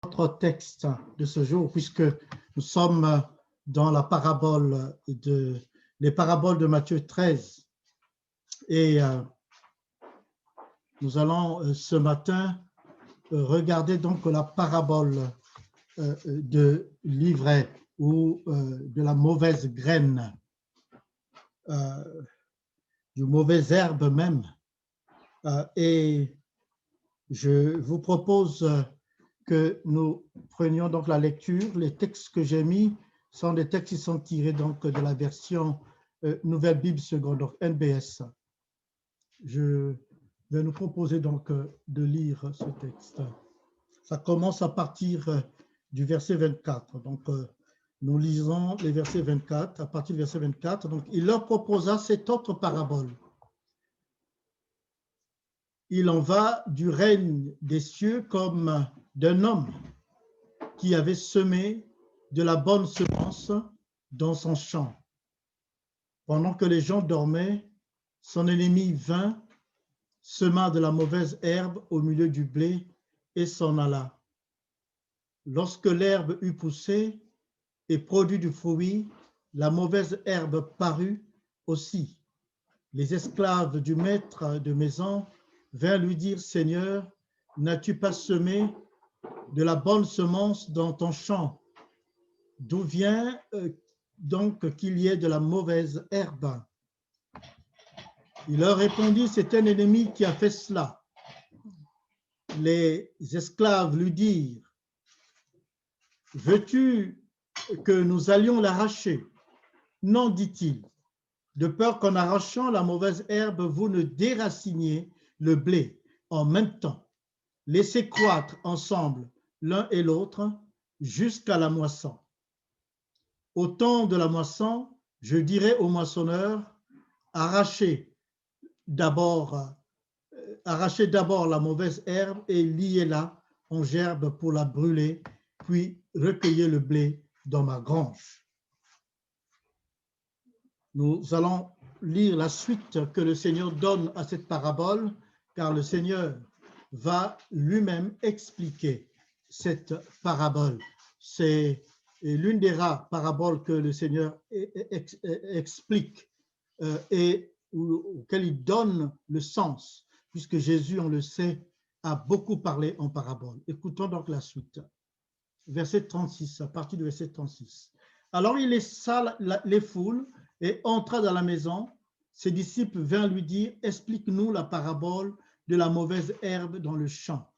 notre texte de ce jour, puisque nous sommes dans la parabole les paraboles de Matthieu 13. Et nous allons ce matin regarder donc la parabole de l'ivraie ou de la mauvaise graine, du mauvais herbe même. Et je vous propose que nous prenions donc la lecture. Les textes que j'ai mis sont des textes qui sont tirés donc de la version Nouvelle Bible Seconde, donc NBS. Je vais nous proposer donc de lire ce texte. Ça commence à partir du verset 24. Donc, nous lisons les versets 24, à partir du verset 24. Donc, il leur proposa cette autre parabole. Il en va du règne des cieux comme d'un homme qui avait semé de la bonne semence dans son champ. Pendant que les gens dormaient, son ennemi vint, sema de la mauvaise herbe au milieu du blé et s'en alla. Lorsque l'herbe eut poussé et produit du fruit, la mauvaise herbe parut aussi. Les esclaves du maître de maison vinrent lui dire, « Seigneur, n'as-tu pas semé de la bonne semence dans ton champ? D'où vient donc qu'il y ait de la mauvaise herbe? » Il leur répondit, « C'est un ennemi qui a fait cela. » Les esclaves lui dirent, « Veux-tu que nous allions l'arracher? » Non, dit-il, de peur qu'en arrachant la mauvaise herbe, vous ne déraciniez le blé en même temps. Laissez croître ensemble l'un et l'autre jusqu'à la moisson. Au temps de la moisson, je dirai aux moissonneurs, arrachez d'abord la mauvaise herbe et liez-la en gerbe pour la brûler, puis recueillez le blé dans ma grange. Nous allons lire la suite que le Seigneur donne à cette parabole, car le Seigneur va lui-même expliquer cette parabole. C'est l'une des rares paraboles que le Seigneur explique et auquel il donne le sens, puisque Jésus, on le sait, a beaucoup parlé en parabole. Écoutons donc la suite. Verset 36, à partir du verset 36. Alors il laissa les foules et entra dans la maison. Ses disciples vinrent lui dire, « Explique-nous la parabole de la mauvaise herbe dans le champ. »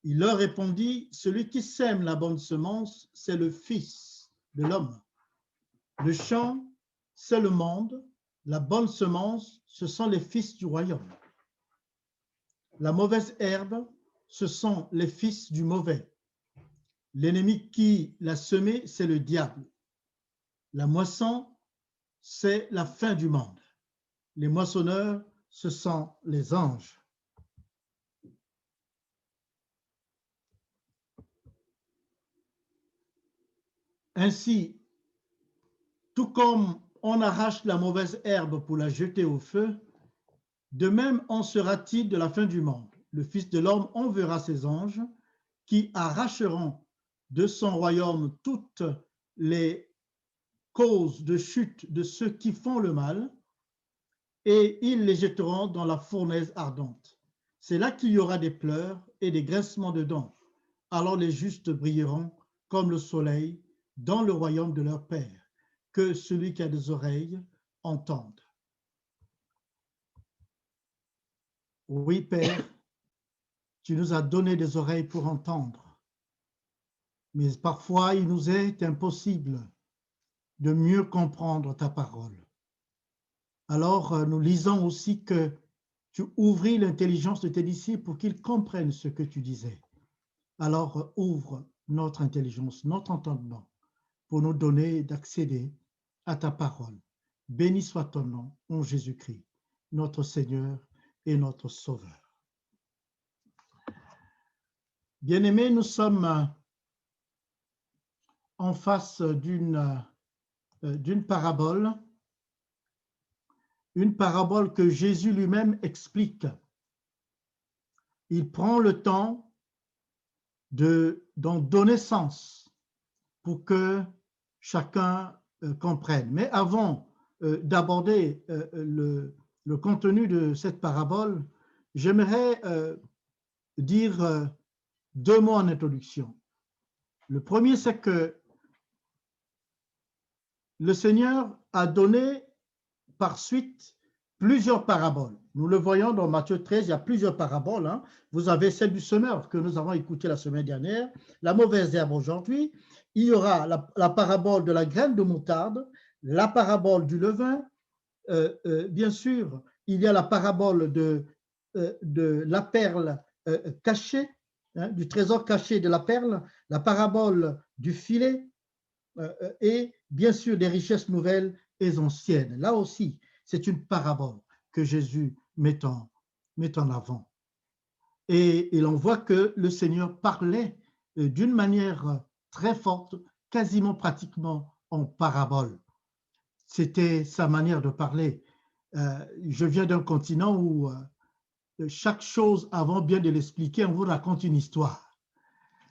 Il leur répondit, « Celui qui sème la bonne semence, c'est le Fils de l'homme. Le champ, c'est le monde. La bonne semence, ce sont les fils du royaume. La mauvaise herbe, ce sont les fils du mauvais. L'ennemi qui l'a semé, c'est le diable. La moisson, c'est la fin du monde. Les moissonneurs, ce sont les anges. » Ainsi, tout comme on arrache la mauvaise herbe pour la jeter au feu, de même en sera-t-il de la fin du monde. Le Fils de l'homme enverra ses anges qui arracheront de son royaume toutes les causes de chute de ceux qui font le mal et ils les jetteront dans la fournaise ardente. C'est là qu'il y aura des pleurs et des grincements de dents. Alors les justes brilleront comme le soleil dans le royaume de leur Père. Que celui qui a des oreilles entende. Oui, Père, tu nous as donné des oreilles pour entendre, mais parfois il nous est impossible de mieux comprendre ta parole. Alors nous lisons aussi que tu ouvris l'intelligence de tes disciples pour qu'ils comprennent ce que tu disais. Alors ouvre notre intelligence, notre entendement, pour nous donner d'accéder à ta parole. Béni soit ton nom, en Jésus-Christ, notre Seigneur et notre Sauveur. Bien-aimés, nous sommes en face d'une parabole, une parabole que Jésus lui-même explique. Il prend le temps de donc donner sens pour que chacun comprenne. Mais avant d'aborder le contenu de cette parabole, j'aimerais dire 2 mots en introduction. Le premier, c'est que le Seigneur a donné par suite plusieurs paraboles. Nous le voyons dans Matthieu 13, il y a plusieurs paraboles. Hein. Vous avez celle du semeur que nous avons écoutée la semaine dernière, la mauvaise herbe aujourd'hui. Il y aura la parabole de la graine de moutarde, la parabole du levain. Bien sûr, il y a la parabole de la perle cachée, hein, du trésor caché de la perle, la parabole du filet et bien sûr des richesses nouvelles et anciennes. Là aussi, c'est une parabole que Jésus met en avant. Et l'on voit que le Seigneur parlait d'une manière très forte, quasiment pratiquement en parabole. C'était sa manière de parler. Je viens d'un continent où chaque chose, avant bien de l'expliquer, on vous raconte une histoire.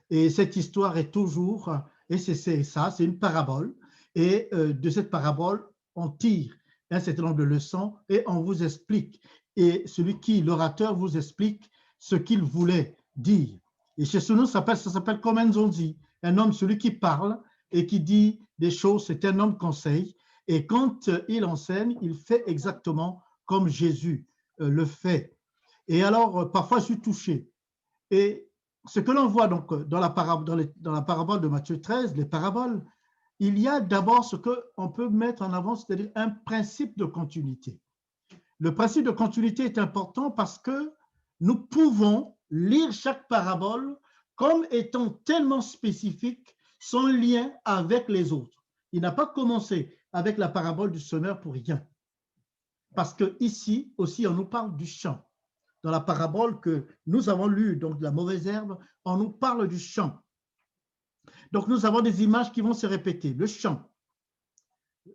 Et cette histoire est toujours, et c'est ça, c'est une parabole. Et de cette parabole, on tire un certain nombre de leçons et on vous explique. Et l'orateur vous explique ce qu'il voulait dire. Et chez nous, ça s'appelle comme un zonzi, un homme, celui qui parle et qui dit des choses, c'est un homme conseil. Et quand il enseigne, il fait exactement comme Jésus le fait. Et alors, parfois, je suis touché. Et ce que l'on voit donc dans la parabole de Matthieu 13, les paraboles, il y a d'abord ce qu'on peut mettre en avant, c'est-à-dire un principe de continuité. Le principe de continuité est important parce que nous pouvons lire chaque parabole comme étant tellement spécifique, son lien avec les autres. Il n'a pas commencé avec la parabole du semeur pour rien. Parce qu'ici aussi, on nous parle du champ. Dans la parabole que nous avons lue, donc de la mauvaise herbe, on nous parle du champ. Donc nous avons des images qui vont se répéter. Le champ,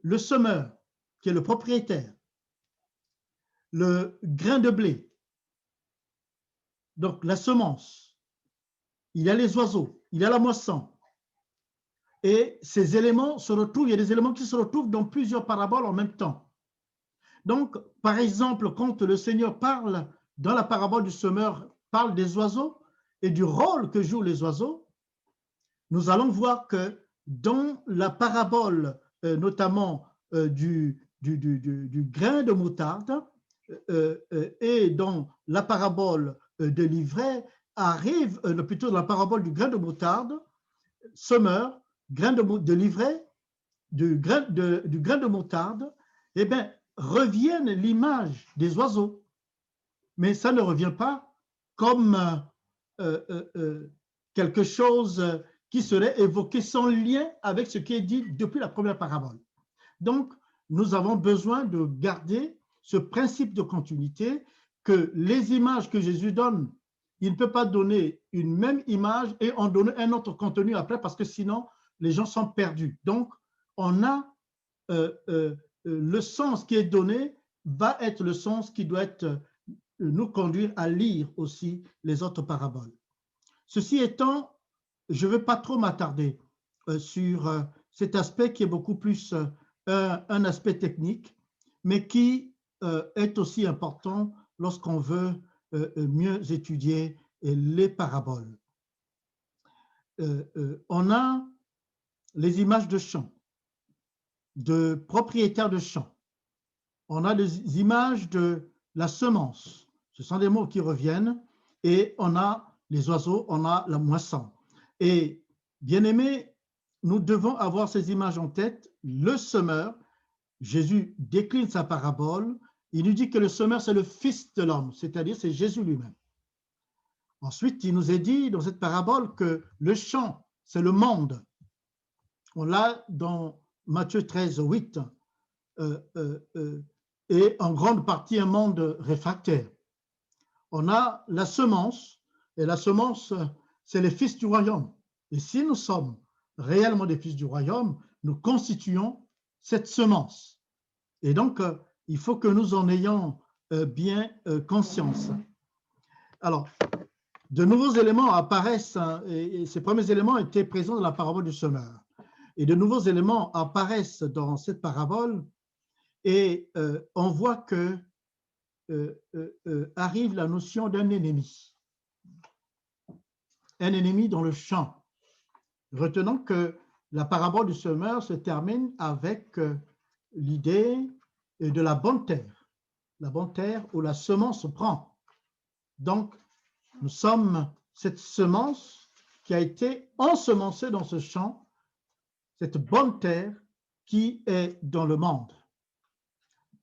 le semeur, qui est le propriétaire, le grain de blé, donc la semence, il y a les oiseaux, il y a la moisson. Et ces éléments se retrouvent, il y a des éléments qui se retrouvent dans plusieurs paraboles en même temps. Donc, par exemple, quand le Seigneur parle dans la parabole du semeur, parle des oiseaux et du rôle que jouent les oiseaux, nous allons voir que dans la parabole, notamment du grain de moutarde, et dans la parabole de l'ivraie, arrive, plutôt dans la parabole du grain de moutarde, semeur, grain de l'ivraie, du grain de moutarde, eh bien, reviennent l'image des oiseaux. Mais ça ne revient pas comme quelque chose qui serait évoqué sans lien avec ce qui est dit depuis la première parabole. Donc, nous avons besoin de garder ce principe de continuité, que les images que Jésus donne, il ne peut pas donner une même image et en donner un autre contenu après, parce que sinon, les gens sont perdus. Donc, on a le sens qui est donné va être le sens qui doit nous conduire à lire aussi les autres paraboles. Ceci étant, je ne vais pas trop m'attarder sur cet aspect qui est beaucoup plus un aspect technique, mais qui est aussi important lorsqu'on veut mieux étudier les paraboles. On a les images de champs, de propriétaires de champs. On a des images de la semence. Ce sont des mots qui reviennent. Et on a les oiseaux, on a la moisson. Et bien aimé, nous devons avoir ces images en tête. Le semeur, Jésus décline sa parabole. Il nous dit que le semeur, c'est le Fils de l'homme, c'est-à-dire c'est Jésus lui-même. Ensuite, il nous est dit dans cette parabole que le champ, c'est le monde. On l'a dans Matthieu 13, 8. Et en grande partie un monde réfractaire. On a la semence, et la semence, c'est les fils du royaume. Et si nous sommes réellement des fils du royaume, nous constituons cette semence. Et donc, il faut que nous en ayons bien conscience. Alors, de nouveaux éléments apparaissent, hein, et ces premiers éléments étaient présents dans la parabole du semeur. Et de nouveaux éléments apparaissent dans cette parabole, et on voit que arrive la notion d'un ennemi. Un ennemi dans le champ. Retenons que la parabole du semeur se termine avec l'idée de la bonne terre où la semence prend. Donc, nous sommes cette semence qui a été ensemencée dans ce champ, cette bonne terre qui est dans le monde.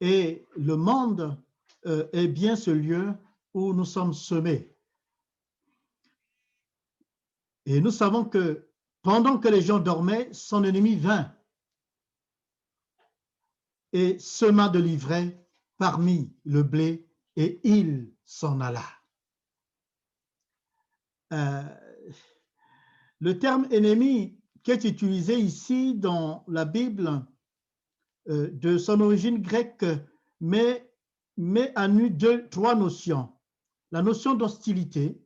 Et le monde est bien ce lieu où nous sommes semés. Et nous savons que pendant que les gens dormaient, son ennemi vint et sema de l'ivraie parmi le blé, et il s'en alla. Le terme ennemi qui est utilisé ici dans la Bible, de son origine grecque, met à nu trois notions. La notion d'hostilité,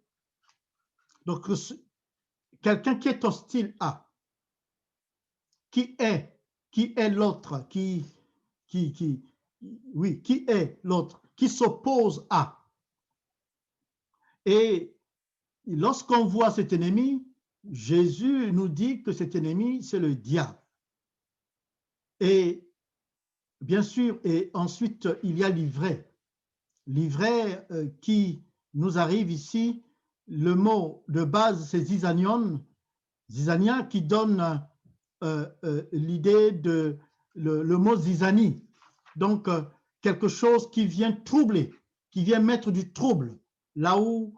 donc quelqu'un qui est hostile à, qui est l'autre, qui est l'autre, qui s'oppose à. Et lorsqu'on voit cet ennemi, Jésus nous dit que cet ennemi, c'est le diable. Et bien sûr, et ensuite, il y a l'ivraie. L'ivraie qui nous arrive ici, le mot de base, c'est zizanion, zizania, qui donne l'idée de le mot zizanie. Donc, quelque chose qui vient troubler, qui vient mettre du trouble, là où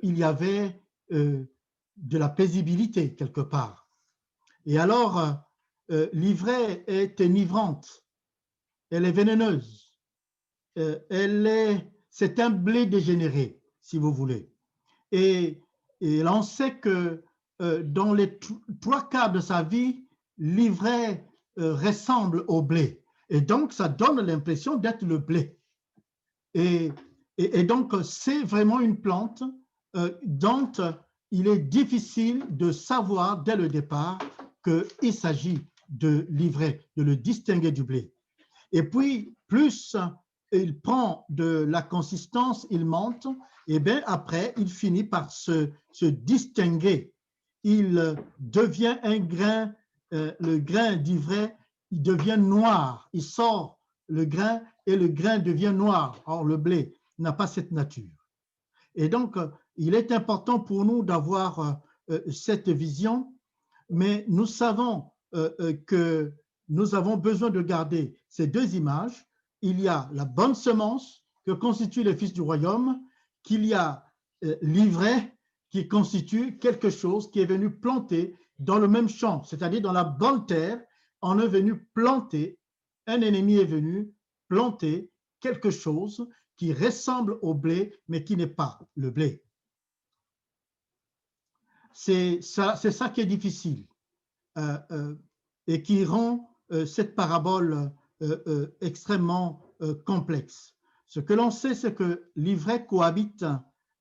il y avait de la paisibilité quelque part. Et alors, l'ivraie est enivrante, elle est vénéneuse, c'est un blé dégénéré, si vous voulez. Et là, on sait que dans les trois quarts de sa vie, l'ivraie ressemble au blé. Et donc, ça donne l'impression d'être le blé. Et donc, c'est vraiment une plante dont il est difficile de savoir dès le départ qu'il s'agit de l'ivraie, de le distinguer du blé. Et puis, plus il prend de la consistance, il monte, et bien après, il finit par se distinguer. Il devient un grain, le grain d'ivraie, il devient noir. Il sort le grain et le grain devient noir. Or, le blé n'a pas cette nature. Et donc, il est important pour nous d'avoir cette vision, mais nous savons que nous avons besoin de garder ces deux images. Il y a la bonne semence que constituent les fils du royaume, qu'il y a l'ivraie qui constitue quelque chose qui est venu planter dans le même champ, c'est-à-dire dans la bonne terre. On est venu planter, un ennemi est venu planter quelque chose qui ressemble au blé, mais qui n'est pas le blé. C'est ça qui est difficile et qui rend cette parabole extrêmement complexe. Ce que l'on sait, c'est que l'ivraie cohabite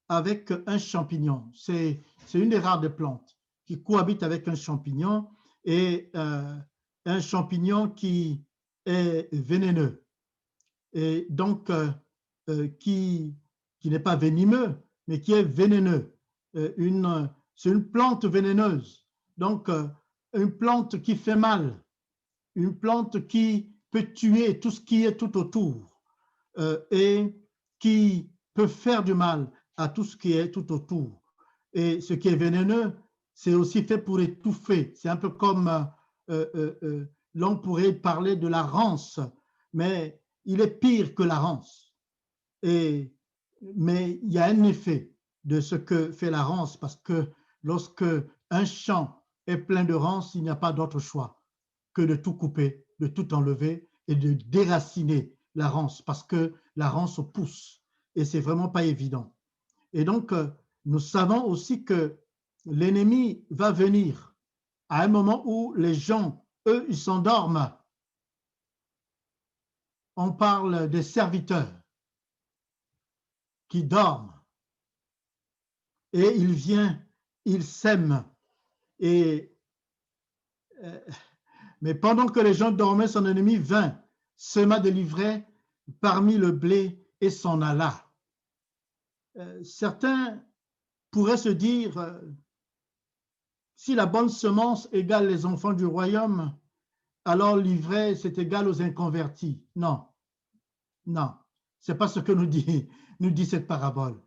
avec un champignon. C'est une des rares des plantes qui cohabite avec un champignon, et un champignon qui est vénéneux et donc qui n'est pas venimeux, mais qui est vénéneux. C'est une plante vénéneuse, donc une plante qui fait mal, une plante qui peut tuer tout ce qui est tout autour et qui peut faire du mal à tout ce qui est tout autour. Et ce qui est vénéneux, c'est aussi fait pour étouffer. C'est un peu comme l'on pourrait parler de la rance, mais il est pire que la rance. Mais il y a un effet de ce que fait la rance, parce que lorsque un champ est plein de ronces, il n'y a pas d'autre choix que de tout couper, de tout enlever et de déraciner la ronce, parce que la ronce pousse et c'est vraiment pas évident. Et donc, nous savons aussi que l'ennemi va venir à un moment où les gens, eux, ils s'endorment. On parle des serviteurs qui dorment. et il vient, il sème. Et, mais pendant que les gens dormaient, son ennemi vint, sema de l'ivraie parmi le blé et s'en alla. Certains pourraient se dire, si la bonne semence égale les enfants du royaume, alors l'ivraie, c'est égal aux inconvertis. Non, non, ce n'est pas ce que nous dit cette parabole.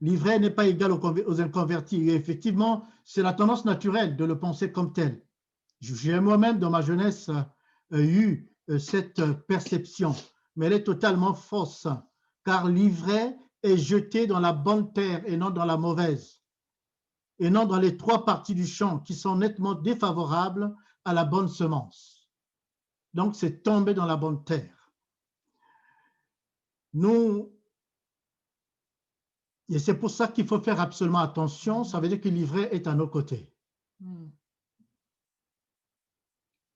L'ivraie n'est pas égale aux inconvertis. Et effectivement, c'est la tendance naturelle de le penser comme tel. J'ai moi-même, dans ma jeunesse, eu cette perception, mais elle est totalement fausse, car l'ivraie est jeté dans la bonne terre et non dans la mauvaise, et non dans les trois parties du champ qui sont nettement défavorables à la bonne semence. Donc, c'est tombé dans la bonne terre. Et c'est pour ça qu'il faut faire absolument attention, ça veut dire que l'ivraie est à nos côtés.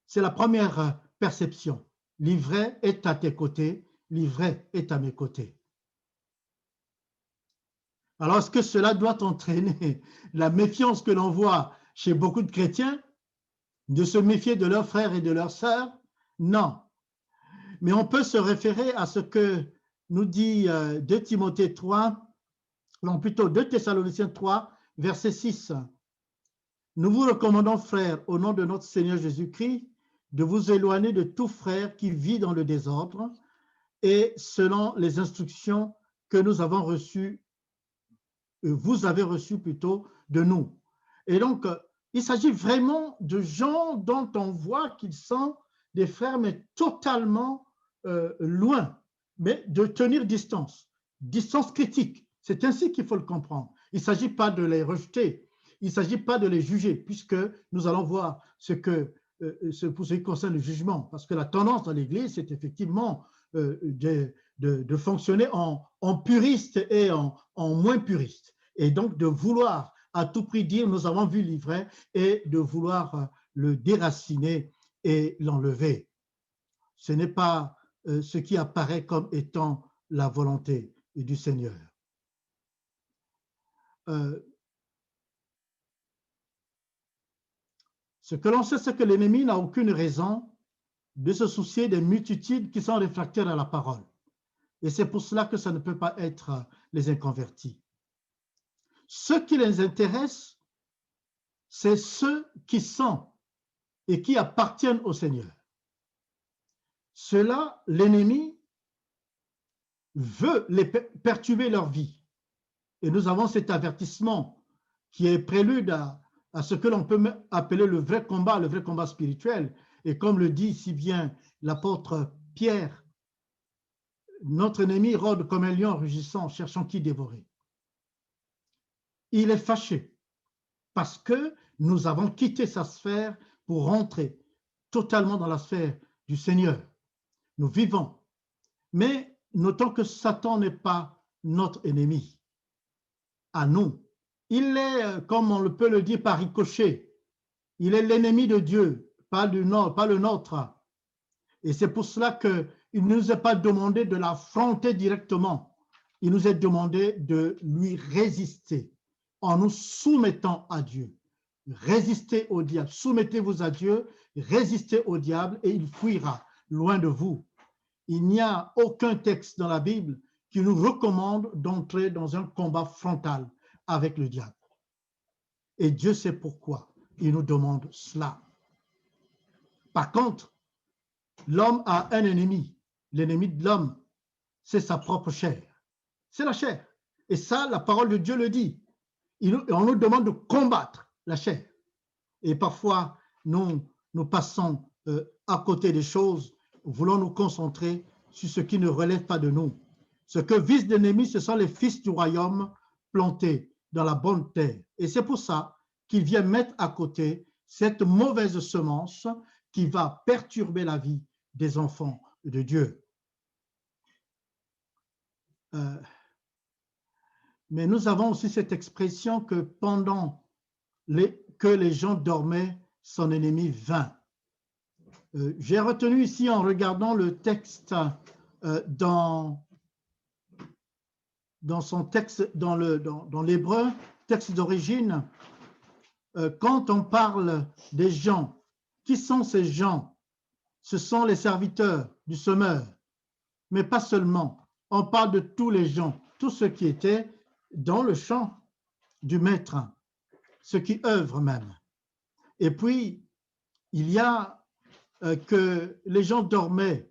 C'est la première perception. L'ivraie est à tes côtés, l'ivraie est à mes côtés. Alors, est-ce que cela doit entraîner la méfiance que l'on voit chez beaucoup de chrétiens, de se méfier de leurs frères et de leurs sœurs? Non. Mais on peut se référer à ce que nous dit 2 Timothée 3, non plutôt 2 Thessaloniciens 3, verset 6. Nous vous recommandons, frères, au nom de notre Seigneur Jésus-Christ, de vous éloigner de tout frère qui vit dans le désordre et selon les instructions que nous avons reçues, vous avez reçues plutôt de nous. Et donc, il s'agit vraiment de gens dont on voit qu'ils sont des frères, mais totalement loin, mais de tenir distance critique. C'est ainsi qu'il faut le comprendre. Il ne s'agit pas de les rejeter, il ne s'agit pas de les juger, puisque nous allons voir pour ce qui concerne le jugement, parce que la tendance dans l'Église, c'est effectivement de fonctionner en puriste et en moins puriste, et donc de vouloir à tout prix dire nous avons vu l'ivraie et de vouloir le déraciner et l'enlever. Ce n'est pas ce qui apparaît comme étant la volonté du Seigneur. Ce que l'on sait, c'est que l'ennemi n'a aucune raison de se soucier des multitudes qui sont réfractaires à la parole. Et c'est pour cela que ça ne peut pas être les inconvertis. Ce qui les intéresse, c'est ceux qui sont et qui appartiennent au Seigneur. Cela, l'ennemi veut les perturber leur vie. Et nous avons cet avertissement qui est prélude à ce que l'on peut appeler le vrai combat spirituel. Et comme le dit si bien l'apôtre Pierre, notre ennemi rôde comme un lion rugissant, cherchant qui dévorer. Il est fâché parce que nous avons quitté sa sphère pour rentrer totalement dans la sphère du Seigneur. Nous vivons. Mais notons que Satan n'est pas notre ennemi. À nous. Il est, comme on peut le dire par ricochet, il est l'ennemi de Dieu, pas le nôtre. Et c'est pour cela qu'il ne nous est pas demandé de l'affronter directement. Il nous est demandé de lui résister en nous soumettant à Dieu. Résistez au diable, soumettez-vous à Dieu, résistez au diable et il fuira loin de vous. Il n'y a aucun texte dans la Bible qui nous recommande d'entrer dans un combat frontal avec le diable. Et Dieu sait pourquoi il nous demande cela. Par contre, l'homme a un ennemi. L'ennemi de l'homme, c'est sa propre chair. C'est la chair. Et ça, la parole de Dieu le dit. On nous demande de combattre la chair. Et parfois, nous passons à côté des choses, voulons nous concentrer sur ce qui ne relève pas de nous. Ce que vise l'ennemi, ce sont les fils du royaume plantés dans la bonne terre. Et c'est pour ça qu'il vient mettre à côté cette mauvaise semence qui va perturber la vie des enfants de Dieu. Mais nous avons aussi cette expression que pendant que les gens dormaient, son ennemi vint. J'ai retenu ici en regardant le texte dans dans son texte, dans l'hébreu, texte d'origine, quand on parle des gens, qui sont ces gens? Ce sont les serviteurs du semeur, mais pas seulement. On parle de tous les gens, tous ceux qui étaient dans le champ du maître, ceux qui œuvrent même. Et puis, il y a que les gens dormaient.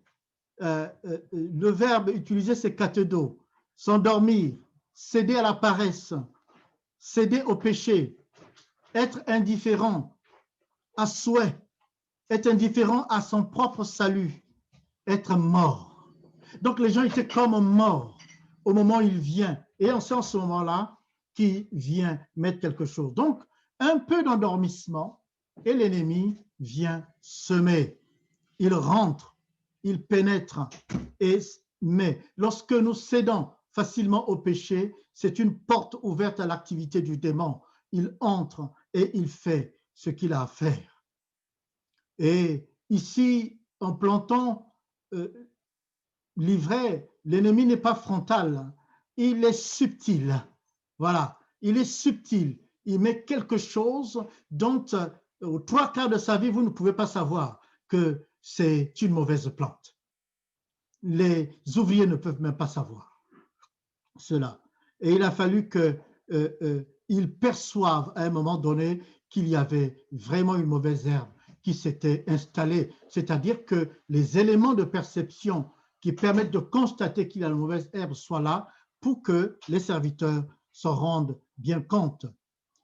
Le verbe utilisé, c'est katedo, s'endormir, céder à la paresse, céder au péché, être indifférent à souhait, être indifférent à son propre salut, être mort. Donc les gens étaient comme morts au moment où il vient. Et on sait en ce moment-là qu'il vient mettre quelque chose. Donc, un peu d'endormissement et l'ennemi vient semer. Il rentre, il pénètre. Mais lorsque nous cédons facilement au péché, c'est une porte ouverte à l'activité du démon. Il entre et il fait ce qu'il a à faire. Et ici, en plantant l'ivraie, l'ennemi n'est pas frontal, il est subtil. Voilà, il est subtil. Il met quelque chose dont, aux 3/4 de sa vie, vous ne pouvez pas savoir que c'est une mauvaise plante. Les ouvriers ne peuvent même pas savoir cela. Et il a fallu qu'ils perçoivent à un moment donné qu'il y avait vraiment une mauvaise herbe qui s'était installée. C'est-à-dire que les éléments de perception qui permettent de constater qu'il y a une mauvaise herbe soient là pour que les serviteurs s'en rendent bien compte.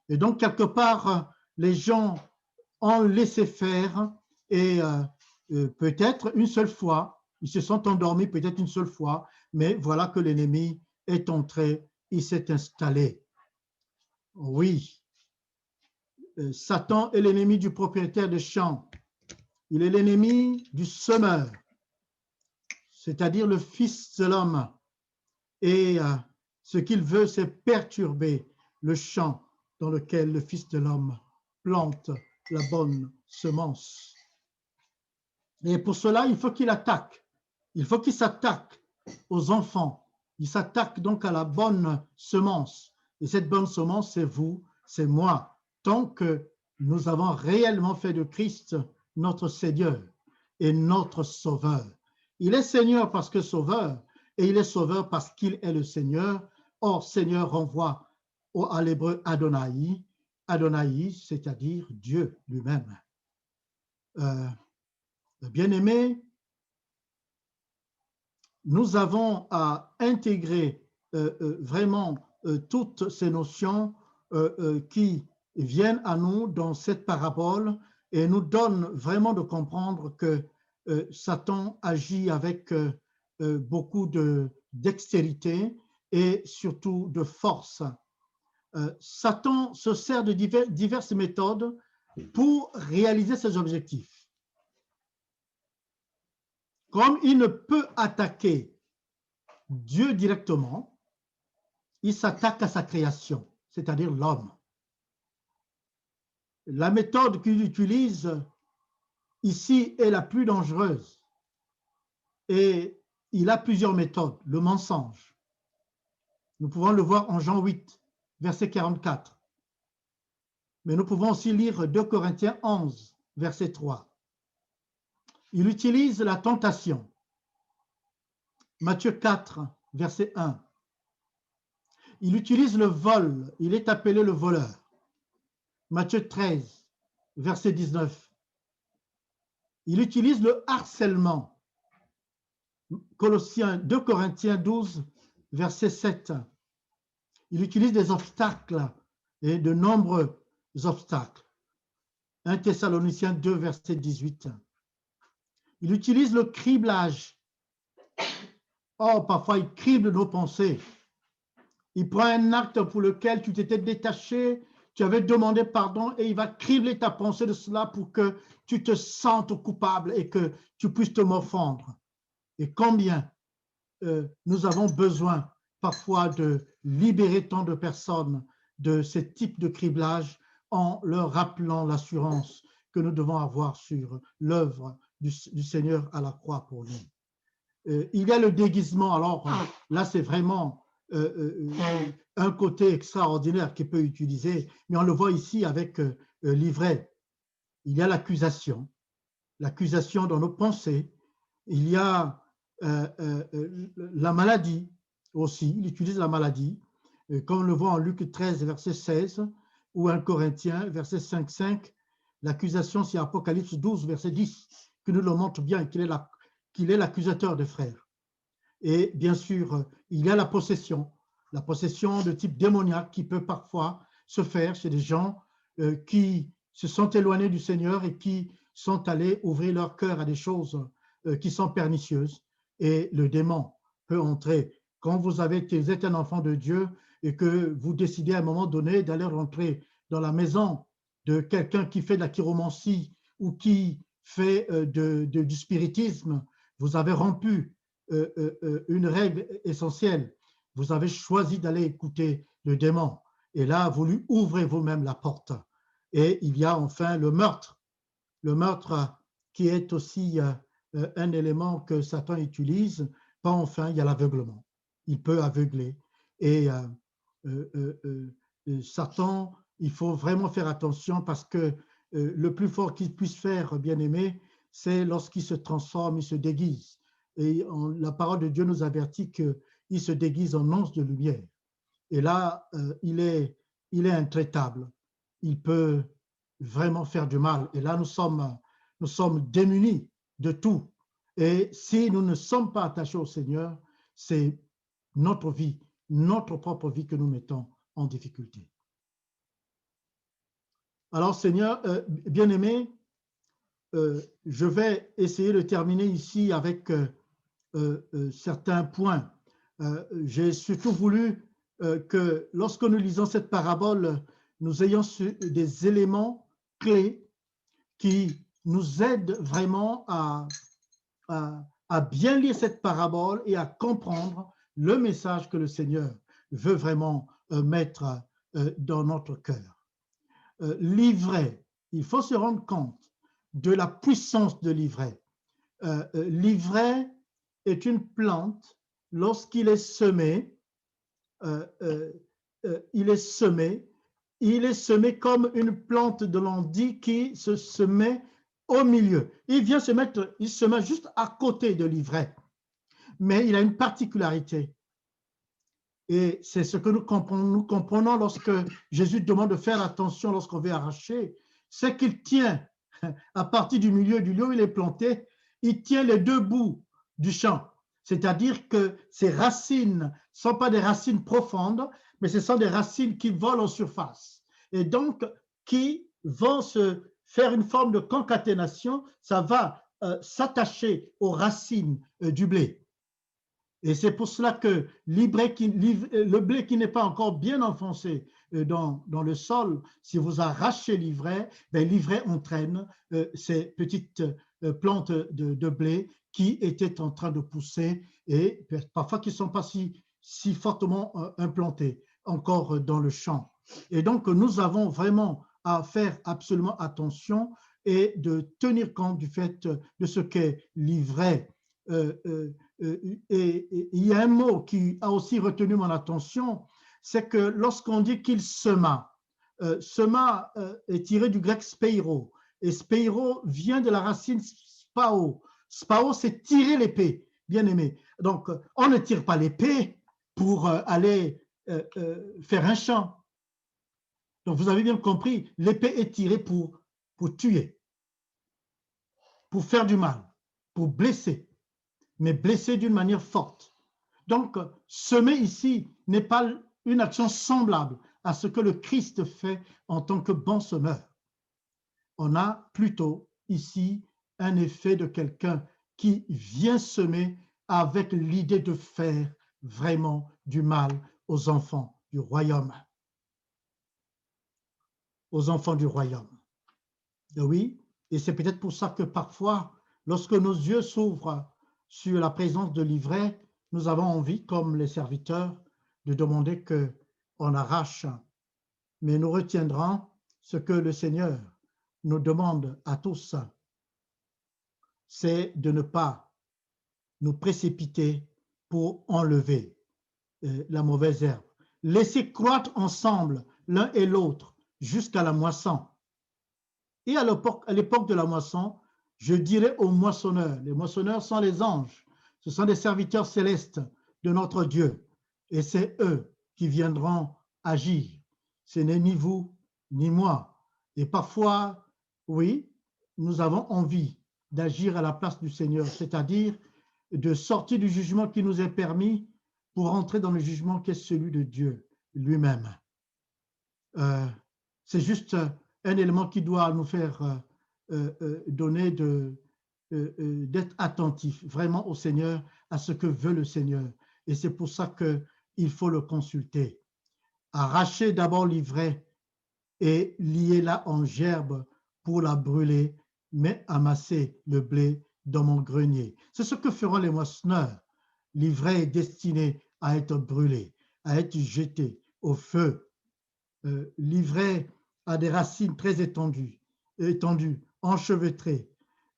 Et donc, quelque part, les gens ont laissé faire et peut-être une seule fois, ils se sont endormis peut-être une seule fois, mais voilà que l'ennemi est entré, il s'est installé. Oui, Satan est l'ennemi du propriétaire de champ. Il est l'ennemi du semeur, c'est-à-dire le Fils de l'homme. Et ce qu'il veut, c'est perturber le champ dans lequel le Fils de l'homme plante la bonne semence. Et pour cela, il faut qu'il attaque. Il faut qu'il s'attaque aux enfants. Il s'attaque donc à la bonne semence. Et cette bonne semence, c'est vous, c'est moi. Tant que nous avons réellement fait de Christ notre Seigneur et notre Sauveur. Il est Seigneur parce que Sauveur, et il est Sauveur parce qu'il est le Seigneur. Or, Seigneur renvoie à l'hébreu Adonai, Adonai, c'est-à-dire Dieu lui-même. Bien-aimés, nous avons à intégrer vraiment toutes ces notions qui viennent à nous dans cette parabole et nous donnent vraiment de comprendre que Satan agit avec beaucoup de dextérité et surtout de force. Satan se sert de diverses méthodes pour réaliser ses objectifs. Comme il ne peut attaquer Dieu directement, il s'attaque à sa création, c'est-à-dire l'homme. La méthode qu'il utilise ici est la plus dangereuse. Et il a plusieurs méthodes. Le mensonge. Nous pouvons le voir en Jean 8, verset 44. Mais nous pouvons aussi lire 2 Corinthiens 11, verset 3. Il utilise la tentation. Matthieu 4, verset 1. Il utilise le vol. Il est appelé le voleur. Matthieu 13, verset 19. Il utilise le harcèlement. Colossiens 2 Corinthiens 12, verset 7. Il utilise des obstacles et de nombreux obstacles. 1 Thessaloniciens 2, verset 18. Il utilise le criblage. Oh, parfois, il crible nos pensées. Il prend un acte pour lequel tu t'étais détaché, tu avais demandé pardon et il va cribler ta pensée de cela pour que tu te sentes coupable et que tu puisses te morfondre. Et combien nous avons besoin parfois de libérer tant de personnes de ce type de criblage en leur rappelant l'assurance que nous devons avoir sur l'œuvre du Seigneur à la croix pour nous. Il y a le déguisement. Alors là, c'est vraiment un côté extraordinaire qu'il peut utiliser, mais on le voit ici avec l'ivraie. Il y a l'accusation dans nos pensées. Il y a la maladie aussi. Il utilise la maladie, comme on le voit en Luc 13, verset 16, ou 1 Corinthiens, verset 5. L'accusation, c'est Apocalypse 12, verset 10, qui nous le montre bien, qu'il est l'accusateur des frères. Et bien sûr, il y a la possession de type démoniaque qui peut parfois se faire chez des gens qui se sont éloignés du Seigneur et qui sont allés ouvrir leur cœur à des choses qui sont pernicieuses. Et le démon peut entrer. Quand vous êtes un enfant de Dieu et que vous décidez à un moment donné d'aller rentrer dans la maison de quelqu'un qui fait de la chiromancie ou qui fait du spiritisme, vous avez rompu une règle essentielle. Vous avez choisi d'aller écouter le démon. Et là, vous lui ouvrez vous-même la porte. Et il y a enfin le meurtre. Le meurtre qui est aussi un élément que Satan utilise. Pas enfin, il y a l'aveuglement. Il peut aveugler. Et Satan, il faut vraiment faire attention parce que le plus fort qu'il puisse faire, bien aimé, c'est lorsqu'il se transforme, il se déguise. Et la parole de Dieu nous avertit qu'il se déguise en ange de lumière. Et là, il est intraitable. Il peut vraiment faire du mal. Et là, nous sommes démunis de tout. Et si nous ne sommes pas attachés au Seigneur, c'est notre vie, notre propre vie que nous mettons en difficulté. Alors, Seigneur, bien-aimé, je vais essayer de terminer ici avec certains points. J'ai surtout voulu que lorsque nous lisons cette parabole, nous ayons des éléments clés qui nous aident vraiment à bien lire cette parabole et à comprendre le message que le Seigneur veut vraiment mettre dans notre cœur. L'ivraie, il faut se rendre compte de la puissance de l'ivraie. L'ivraie est une plante, lorsqu'il est semé, il est semé comme une plante de l'endive qui se met au milieu. Il se met juste à côté de l'ivraie, mais il a une particularité. Et c'est ce que nous comprenons lorsque Jésus demande de faire attention lorsqu'on veut arracher, c'est qu'il tient à partir du milieu du lieu où il est planté, il tient les deux bouts du champ. C'est-à-dire que ces racines ne sont pas des racines profondes, mais ce sont des racines qui volent en surface. Et donc, qui vont se faire une forme de concaténation, ça va s'attacher aux racines du blé. Et c'est pour cela que le blé qui n'est pas encore bien enfoncé dans le sol, si vous arrachez l'ivraie, l'ivraie entraîne ces petites plantes de blé qui étaient en train de pousser et parfois qui ne sont pas si fortement implantées encore dans le champ. Et donc, nous avons vraiment à faire absolument attention et de tenir compte du fait de ce qu'est l'ivraie. Et il y a un mot qui a aussi retenu mon attention, c'est que lorsqu'on dit qu'il sema, sema est tiré du grec speiro, et speiro vient de la racine spao. Spao, c'est tirer l'épée, bien aimé. Donc, on ne tire pas l'épée pour aller faire un champ. Donc, vous avez bien compris, l'épée est tirée pour tuer, pour faire du mal, pour blesser, mais blessé d'une manière forte. Donc, semer ici n'est pas une action semblable à ce que le Christ fait en tant que bon semeur. On a plutôt ici un effet de quelqu'un qui vient semer avec l'idée de faire vraiment du mal aux enfants du royaume. Aux enfants du royaume. Et oui, et c'est peut-être pour ça que parfois, lorsque nos yeux s'ouvrent sur la présence de l'ivraie, nous avons envie, comme les serviteurs, de demander qu'on arrache. Mais nous retiendrons ce que le Seigneur nous demande à tous, c'est de ne pas nous précipiter pour enlever la mauvaise herbe. Laissez croître ensemble l'un et l'autre jusqu'à la moisson. Et à l'époque de la moisson, je dirai aux moissonneurs, les moissonneurs sont les anges, ce sont des serviteurs célestes de notre Dieu, et c'est eux qui viendront agir. Ce n'est ni vous, ni moi. Et parfois, oui, nous avons envie d'agir à la place du Seigneur, c'est-à-dire de sortir du jugement qui nous est permis pour entrer dans le jugement qui est celui de Dieu lui-même. C'est juste un élément qui doit nous faire donner d'être attentif vraiment au Seigneur, à ce que veut le Seigneur. Et c'est pour ça qu'il faut le consulter. Arrachez d'abord l'ivraie et liez-la en gerbe pour la brûler, mais amassez le blé dans mon grenier. C'est ce que feront les moissonneurs. L'ivraie est destinée à être brûlée, à être jetée au feu. L'ivraie a des racines très étendues, enchevêtrées,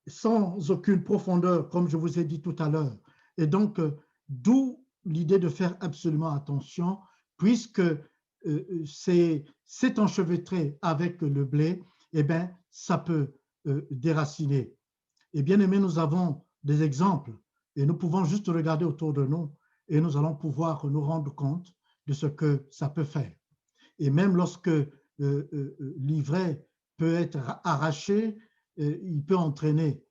sans aucune profondeur, comme je vous ai dit tout à l'heure. Et donc, d'où l'idée de faire absolument attention, puisque c'est enchevêtré avec le blé, eh bien, ça peut déraciner. Et bien aimé, nous avons des exemples et nous pouvons juste regarder autour de nous et nous allons pouvoir nous rendre compte de ce que ça peut faire. Et même lorsque l'ivraie peut être arrachée, elle peut entraîner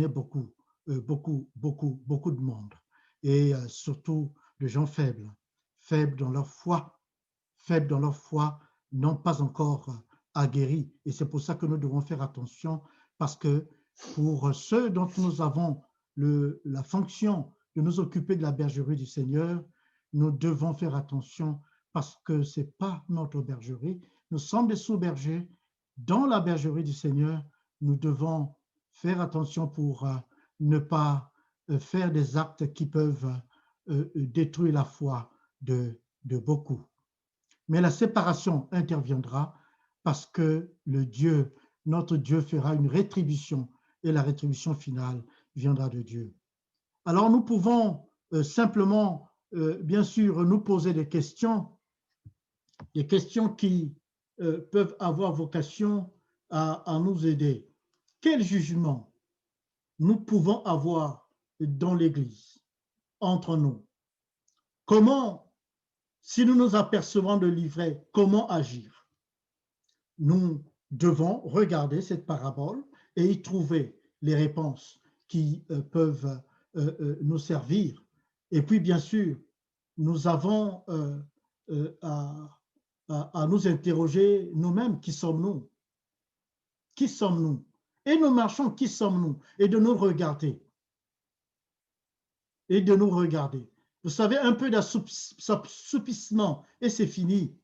beaucoup de monde. Et surtout de gens faibles dans leur foi, n'ont pas encore aguerri. Et c'est pour ça que nous devons faire attention, parce que pour ceux dont nous avons la fonction de nous occuper de la bergerie du Seigneur, nous devons faire attention, parce que ce n'est pas notre bergerie. Nous sommes des sous-bergers dans la bergerie du Seigneur. Nous devons faire attention pour ne pas faire des actes qui peuvent détruire la foi de beaucoup. Mais la séparation interviendra parce que notre Dieu fera une rétribution et la rétribution finale viendra de Dieu. Alors nous pouvons simplement, bien sûr, nous poser des questions qui peuvent avoir vocation à nous aider. Quel jugement nous pouvons avoir dans l'Église, entre nous? Comment, si nous nous apercevons de l'ivraie, comment agir? Nous devons regarder cette parabole et y trouver les réponses qui peuvent nous servir. Et puis, bien sûr, nous avons à nous interroger nous-mêmes, qui sommes-nous? Qui sommes-nous? Et nous marchons, qui sommes-nous? Et de nous regarder. Et de nous regarder. Vous savez, un peu d'assoupissement et c'est fini.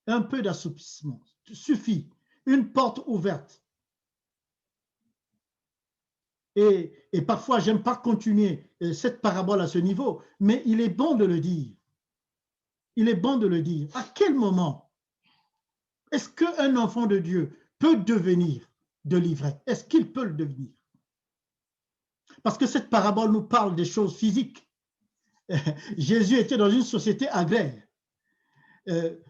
Un peu d'assoupissement suffit. Une porte ouverte. Et parfois, j'aime pas continuer cette parabole à ce niveau, mais il est bon de le dire. Il est bon de le dire. À quel moment est-ce qu'un enfant de Dieu peut devenir de l'ivraie? Est-ce qu'il peut le devenir? Parce que cette parabole nous parle des choses physiques. Jésus était dans une société agraire.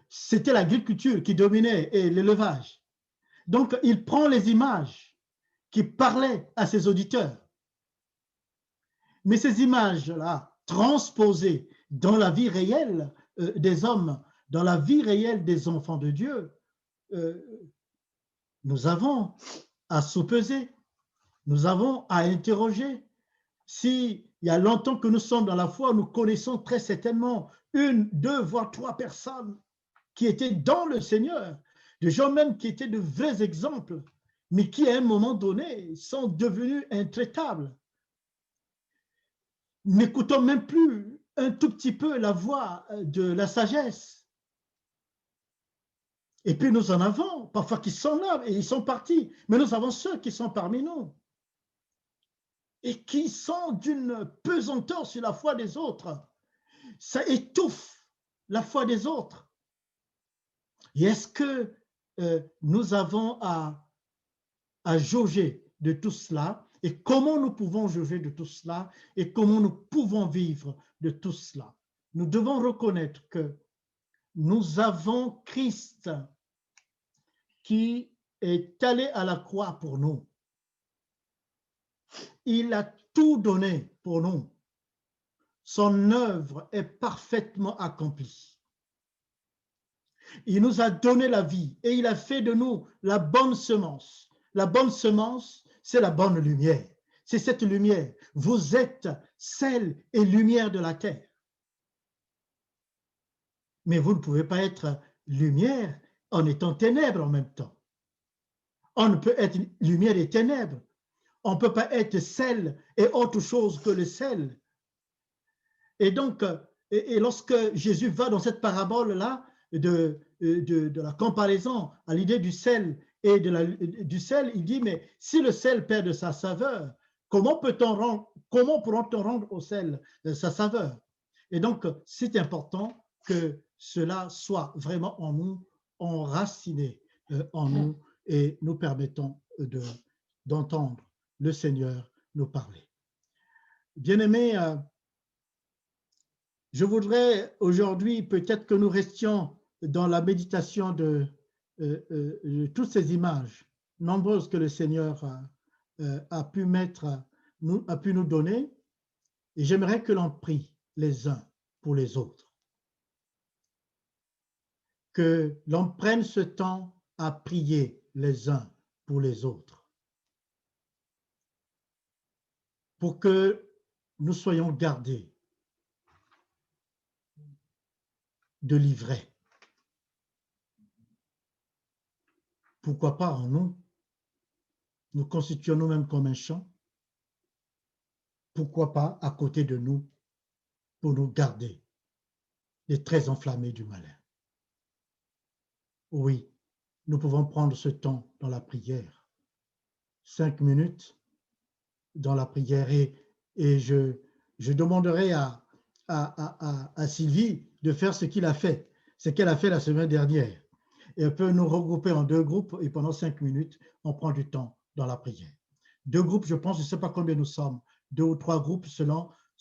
C'était l'agriculture qui dominait et l'élevage. Donc, il prend les images qui parlaient à ses auditeurs. Mais ces images-là, transposées dans la vie réelle des hommes, dans la vie réelle des enfants de Dieu, nous avons à sous-peser, nous avons à interroger. S'il y a longtemps que nous sommes dans la foi, nous connaissons très certainement 1, 2, voire 3 personnes qui étaient dans le Seigneur, des gens même qui étaient de vrais exemples, mais qui à un moment donné sont devenus intraitables. N'écoutons même plus un tout petit peu la voix de la sagesse. Et puis nous en avons, parfois qui sont là et ils sont partis, mais nous avons ceux qui sont parmi nous et qui sont d'une pesanteur sur la foi des autres. Ça étouffe la foi des autres. Et est-ce que nous avons à jauger de tout cela Et comment nous pouvons juger de tout cela et comment nous pouvons vivre de tout cela? Nous devons reconnaître que nous avons Christ qui est allé à la croix pour nous. Il a tout donné pour nous. Son œuvre est parfaitement accomplie. Il nous a donné la vie et il a fait de nous la bonne semence. La bonne semence, c'est la bonne lumière. C'est cette lumière. Vous êtes sel et lumière de la terre. Mais vous ne pouvez pas être lumière en étant ténèbres en même temps. On ne peut être lumière et ténèbres. On ne peut pas être sel et autre chose que le sel. Et donc, et lorsque Jésus va dans cette parabole-là de la comparaison à l'idée du sel et du sel, il dit, mais si le sel perd de sa saveur, comment pourront-on rendre au sel sa saveur? Et donc, c'est important que cela soit vraiment en nous, enraciné en nous, et nous permettons d'entendre le Seigneur nous parler. Bien-aimés, je voudrais aujourd'hui peut-être que nous restions dans la méditation de toutes ces images nombreuses que le Seigneur a pu nous donner, et j'aimerais que l'on prie les uns pour les autres. Que l'on prenne ce temps à prier les uns pour les autres, pour que nous soyons gardés de l'ivraie. Pourquoi pas en nous? Nous constituons nous-mêmes comme un champ. Pourquoi pas à côté de nous pour nous garder des traits enflammés du malin? Oui, nous pouvons prendre ce temps dans la prière. 5 minutes dans la prière et je demanderai à Sylvie de faire ce qu'elle a fait la semaine dernière. Et elle peut nous regrouper en 2 groupes et pendant 5 minutes, on prend du temps dans la prière. 2 groupes, je pense, je ne sais pas combien nous sommes, 2 ou 3 groupes selon